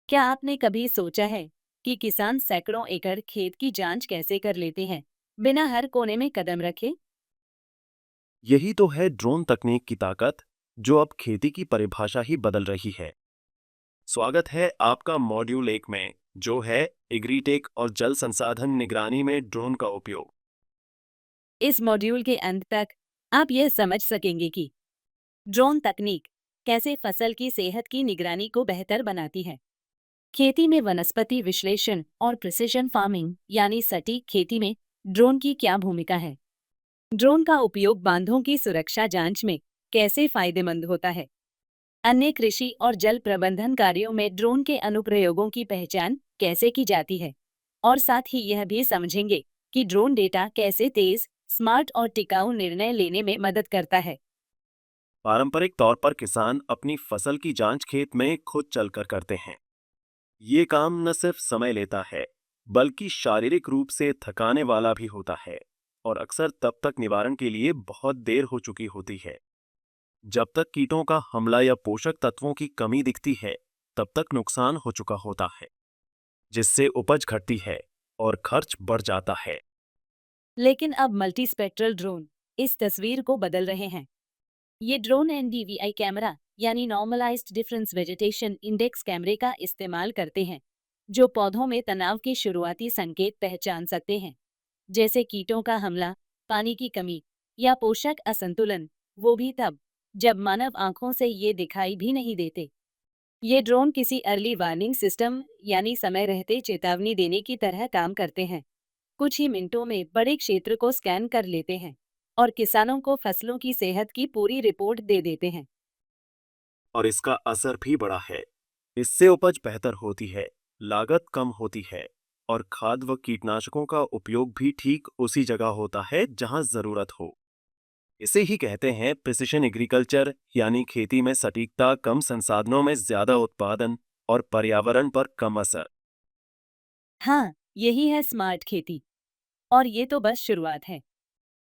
क्या आपने कभी सोचा है कि किसान सैकड़ों एकड़ खेत की जांच कैसे कर लेते हैं बिना हर कोने में कदम रखे? यही तो है ड्रोन तकनीक की ताकत, जो अब खेती की परिभाषा ही बदल रही है। स्वागत है आपका मॉड्यूल 1 में, जो है एग्रीटेक और जल संसाधन निगरानी में ड्रोन का उपयोग। इस मॉड्यूल के अंत तक आप यह समझ सकेंगे कि ड्रोन तकनीक कैसे फसल की सेहत की निगरानी को बेहतर बनाती है। खेती में वनस्पति विश्लेषण और प्रिसिशन फार्मिंग यानी सटीक खेती में ड्रोन की क्या भूमिका है? ड्रोन का उपयोग बांधों की सुरक्षा जांच में कैसे फायदेमंद होता है? अन्य कृषि और जल प्रबंधन कार्यों में ड्रोन के अनुप्रयोगों की पहचान कैसे की जाती है? और साथ ही यह भी समझेंगे कि ड्रोन डेटा कैसे तेज, स्मार्ट और टिकाऊ निर्णय लेने में मदद करता है। पारंपरिक तौर पर किसान अपनी फसल की जांच खेत में खुद चलकर करते हैं। ये काम न सिर्फ समय लेता है, बल्कि शारीरिक रूप से थकाने वाला भी होता है और अक्सर तब तक निवारण के लिए बहुत देर हो चुकी होती है। जब तक कीटों का हमला या पोषक तत्वों की कमी दिखती है, तब तक नुकसान हो चुका होता है, जिससे उपज घटती है और खर्च बढ़ जाता है। लेकिन अब मल्टीस्पेक्ट्रल ड्रोन इस तस्वीर को बदल रहे हैं। ये ड्रोन एनडीवीआई कैमरा यानी नॉर्मलाइज्ड डिफरेंस वेजिटेशन इंडेक्स कैमरे का इस्तेमाल करते हैं, जो पौधों में तनाव के शुरुआती संकेत पहचान सकते हैं, जैसे कीटों का हमला, पानी की कमी या पोषक असंतुलन, वो भी तब जब मानव आंखों से ये दिखाई भी नहीं देते। ये ड्रोन किसी अर्ली वार्निंग सिस्टम यानी समय रहते चेतावनी देने की तरह काम करते हैं। कुछ ही मिनटों में बड़े क्षेत्र को स्कैन कर लेते हैं और किसानों को फसलों की सेहत की पूरी रिपोर्ट दे देते हैं। और इसका असर भी बड़ा है। इससे उपज बेहतर होती है, लागत कम होती है और खाद व कीटनाशकों का उपयोग भी ठीक उसी जगह होता है जहां जरूरत हो। इसे ही कहते हैं प्रिसिशन एग्रीकल्चर, यानी खेती में सटीकता, कम संसाधनों में ज्यादा उत्पादन और पर्यावरण पर कम असर। हाँ, यही है स्मार्ट खेती। और ये तो बस शुरुआत है।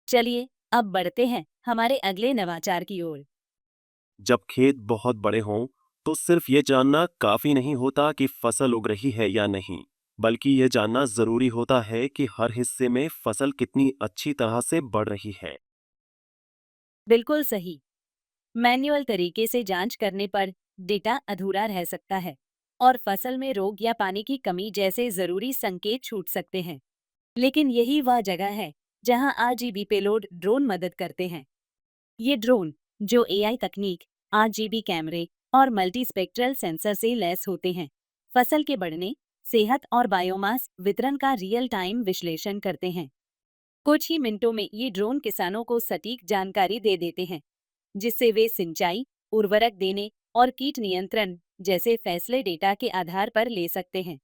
चलिए अब बढ़ते हैं हमारे अगले नवाचार की ओर। जब खेत बहुत बड़े हों, तो सिर्फ ये जानना काफी नहीं होता कि फसल उग रही है या नहीं, बल्कि ये जानना जरूरी होता है कि हर हिस्से में फसल कितनी अच्छी तरह से बढ़ रही है। बिल्कुल सही। मैन्युअल तरीके से जांच करने पर डेटा अधूरा रह सकता है और फसल में रोग या पानी की कमी जैसे जरूरी संकेत छूट सकते हैं। लेकिन यही वह जगह है जहां आरजीबी पेलोड ड्रोन मदद करते हैं। ये ड्रोन, जो एआई तकनीक, आरजीबी कैमरे और मल्टीस्पेक्ट्रल सेंसर से लैस होते हैं, फसल के बढ़ने, सेहत और बायोमास वितरण का रियल टाइम विश्लेषण करते हैं। कुछ ही मिनटों में ये ड्रोन किसानों को सटीक जानकारी दे देते हैं, जिससे वे सिंचाई, उर्वरक देने और कीट नियंत्रण जैसे फैसले डेटा के आधार पर ले सकते हैं।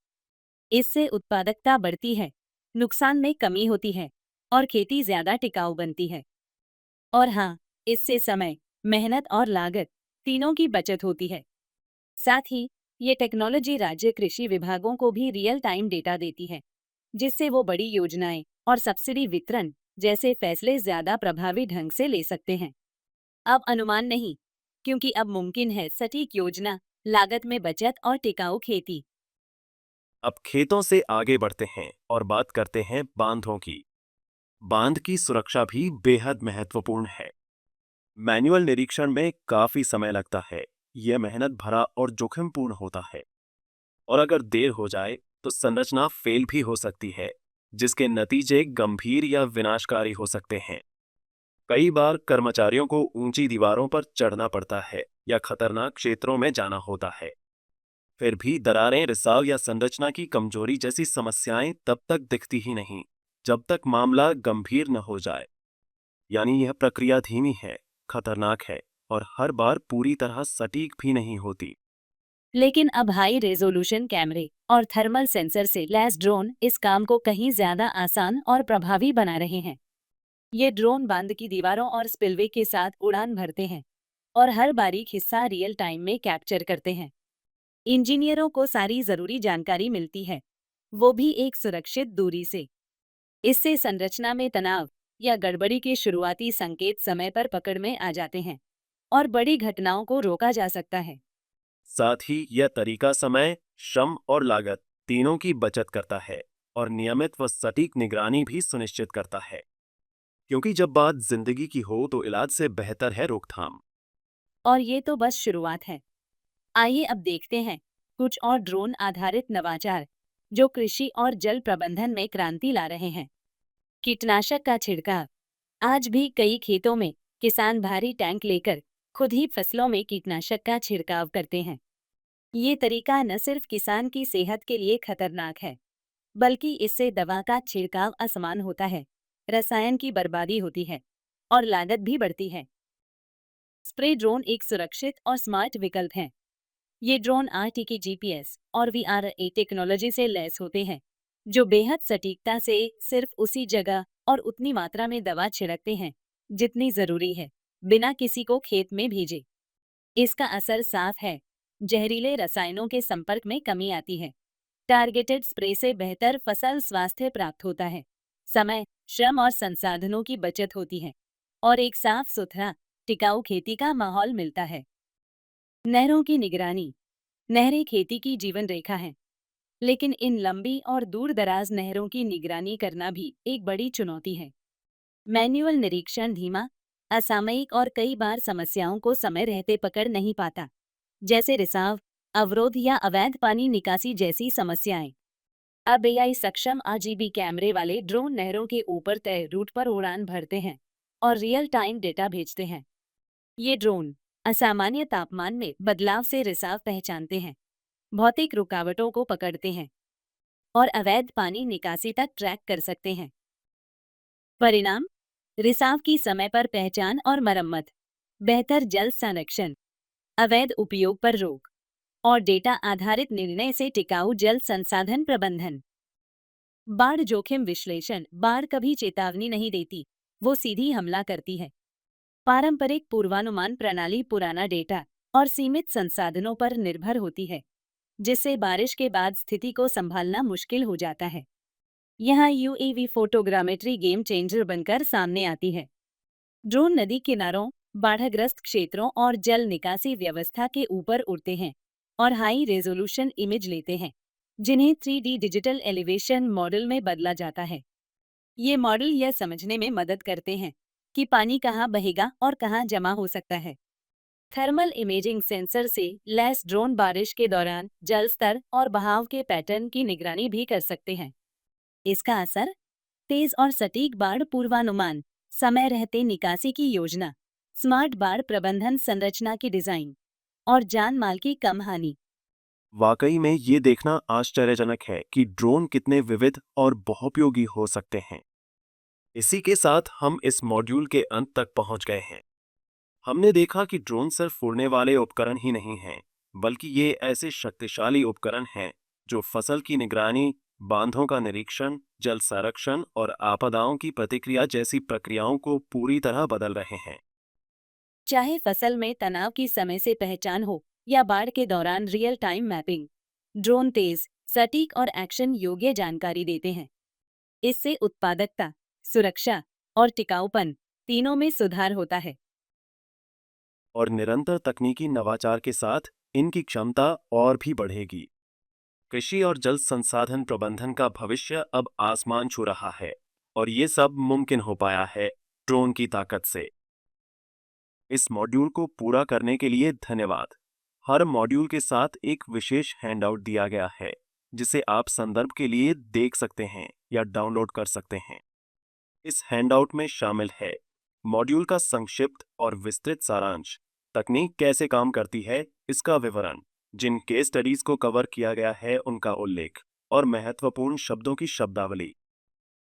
इससे उत्पादकता बढ़ती है, नुकसान में कमी होती है और खेती ज्यादा टिकाऊ बनती है। और हाँ, इससे समय, मेहनत और लागत तीनों की बचत होती है। साथ ही ये टेक्नोलॉजी राज्य कृषि विभागों को भी रियल टाइम डेटा देती है, जिससे वो बड़ी योजनाएं और सब्सिडी वितरण जैसे फैसले ज्यादा प्रभावी ढंग से ले सकते हैं। अब अनुमान नहीं, क्योंकि अब मुमकिन है सटीक योजना, लागत में बचत और टिकाऊ खेती। अब खेतों से आगे बढ़ते हैं और बात करते हैं बांधों की। बांध की सुरक्षा भी बेहद महत्वपूर्ण है। मैनुअल निरीक्षण में काफी समय लगता है। यह मेहनत भरा और जोखिमपूर्ण होता है और अगर देर हो जाए तो संरचना फेल भी हो सकती है, जिसके नतीजे गंभीर या विनाशकारी हो सकते हैं। कई बार कर्मचारियों को ऊंची दीवारों पर चढ़ना पड़ता है या खतरनाक क्षेत्रों में जाना होता है। फिर भी दरारें, रिसाव या संरचना की कमजोरी जैसी समस्याएं तब तक दिखती ही नहीं, जब तक मामला गंभीर न हो जाए। यानी यह प्रक्रिया धीमी है, खतरनाक है और हर बार पूरी तरह सटीक भी नहीं होती। लेकिन अब हाई रेजोल्यूशन कैमरे और थर्मल सेंसर से लैस ड्रोन इस काम को कहीं ज्यादा आसान और प्रभावी बना रहे हैं। ये ड्रोन बांध की दीवारों और स्पिलवे के साथ उड़ान भरते हैं और हर बारीक हिस्सा रियल टाइम में कैप्चर करते हैं। इंजीनियरों को सारी जरूरी जानकारी मिलती है, वो भी एक सुरक्षित दूरी से। इससे संरचना में तनाव या गड़बड़ी के शुरुआती संकेत समय पर पकड़ में आ जाते हैं और बड़ी घटनाओं को रोका जा सकता है। साथ ही यह तरीका समय, श्रम और लागत तीनों की बचत करता है और नियमित व सटीक निगरानी भी सुनिश्चित करता है। क्योंकि जब बात जिंदगी की हो तो इलाज से बेहतर है रोकथाम। और ये तो बस शुरुआत है। आइए अब देखते हैं कुछ और ड्रोन आधारित नवाचार जो कृषि और जल प्रबंधन में क्रांति ला रहे हैं। कीटनाशक का छिड़काव। आज भी कई खेतों में किसान भारी टैंक लेकर खुद ही फसलों में कीटनाशक का छिड़काव करते हैं। ये तरीका न सिर्फ किसान की सेहत के लिए खतरनाक है, बल्कि इससे दवा का छिड़काव आसान होता है, रसायन की बर्बादी होती है और लागत भी बढ़ती है। स्प्रे ड्रोन एक सुरक्षित और स्मार्ट विकल्प है। ये ड्रोन आरटीके जीपीएस और वीआरए टेक्नोलॉजी से लैस होते हैं, जो बेहद सटीकता से सिर्फ उसी जगह और उतनी मात्रा में दवा छिड़कते हैं जितनी जरूरी है, बिना किसी को खेत में भेजे। इसका असर साफ है, जहरीले रसायनों के संपर्क में कमी आती है। टारगेटेड स्प्रे से बेहतर फसल स्वास्थ्य प्राप्त होता है, समय, श्रम और संसाधनों की बचत होती है और एक साफ सुथरा टिकाऊ खेती का माहौल मिलता है। नहरों की निगरानी। नहरें खेती की जीवन रेखा हैं, लेकिन इन लंबी और दूर दराज नहरों की निगरानी करना भी एक बड़ी चुनौती है। मैन्युअल निरीक्षण धीमा, असामयिक और कई बार समस्याओं को समय रहते पकड़ नहीं पाता, जैसे रिसाव, अवरोध या अवैध पानी निकासी जैसी समस्याएं। अब एआई सक्षम आरजीबी कैमरे वाले ड्रोन नहरों के ऊपर तय रूट पर उड़ान भरते हैं और रियल टाइम डेटा भेजते हैं। ये ड्रोन असामान्य तापमान में बदलाव से रिसाव पहचानते हैं, भौतिक रुकावटों को पकड़ते हैं और अवैध पानी निकासी तक ट्रैक कर सकते हैं। परिणाम, रिसाव की समय पर पहचान और मरम्मत, बेहतर जल संरक्षण, अवैध उपयोग पर रोक और डेटा आधारित निर्णय से टिकाऊ जल संसाधन प्रबंधन। बाढ़ जोखिम विश्लेषण। बाढ़ कभी चेतावनी नहीं देती, वो सीधी हमला करती है। पारंपरिक पूर्वानुमान प्रणाली पुराना डेटा और सीमित संसाधनों पर निर्भर होती है, जिससे बारिश के बाद स्थिति को संभालना मुश्किल हो जाता है। यहाँ यूएवी फोटोग्रामेट्री गेम चेंजर बनकर सामने आती है। ड्रोन नदी किनारों, बाढ़ग्रस्त क्षेत्रों और जल निकासी व्यवस्था के ऊपर उड़ते हैं और हाई रेजोल्यूशन इमेज लेते हैं, जिन्हें 3D डिजिटल एलिवेशन मॉडल में बदला जाता है। ये मॉडल यह समझने में मदद करते हैं कि पानी कहाँ बहेगा और कहाँ जमा हो सकता है। थर्मल इमेजिंग सेंसर से लैस ड्रोन बारिश के दौरान जल स्तर और बहाव के पैटर्न की निगरानी भी कर सकते हैं। इसका असर, तेज और सटीक बाढ़ पूर्वानुमान, समय रहते निकासी की योजना, स्मार्ट बाढ़ प्रबंधन संरचना की डिजाइन और जान माल की कम हानि। वाकई में ये देखना आश्चर्यजनक है कि ड्रोन कितने विविध और बहुपयोगी हो सकते हैं। इसी के साथ हम इस मॉड्यूल के अंत तक पहुंच गए हैं। हमने देखा कि ड्रोन सिर्फ उड़ने वाले उपकरण ही नहीं हैं, बल्कि ये ऐसे शक्तिशाली उपकरण हैं जो फसल की निगरानी, बांधों का निरीक्षण, जल संरक्षण और आपदाओं की प्रतिक्रिया जैसी प्रक्रियाओं को पूरी तरह बदल रहे हैं। चाहे फसल में तनाव की समय से पहचान हो या बाढ़ के दौरान रियल टाइम मैपिंग, ड्रोन तेज, सटीक और एक्शन योग्य जानकारी देते हैं। इससे उत्पादकता, सुरक्षा और टिकाऊपन तीनों में सुधार होता है। और निरंतर तकनीकी नवाचार के साथ इनकी क्षमता और भी बढ़ेगी। कृषि और जल संसाधन प्रबंधन का भविष्य अब आसमान छू रहा है और ये सब मुमकिन हो पाया है ड्रोन की ताकत से। इस मॉड्यूल को पूरा करने के लिए धन्यवाद। हर मॉड्यूल के साथ एक विशेष हैंडआउट दिया गया है, जिसे आप संदर्भ के लिए देख सकते हैं या डाउनलोड कर सकते हैं। इस हैंडआउट में शामिल है मॉड्यूल का संक्षिप्त और विस्तृत सारांश, तकनीक कैसे काम करती है इसका विवरण, जिन केस स्टडीज को कवर किया गया है उनका उल्लेख और महत्वपूर्ण शब्दों की शब्दावली।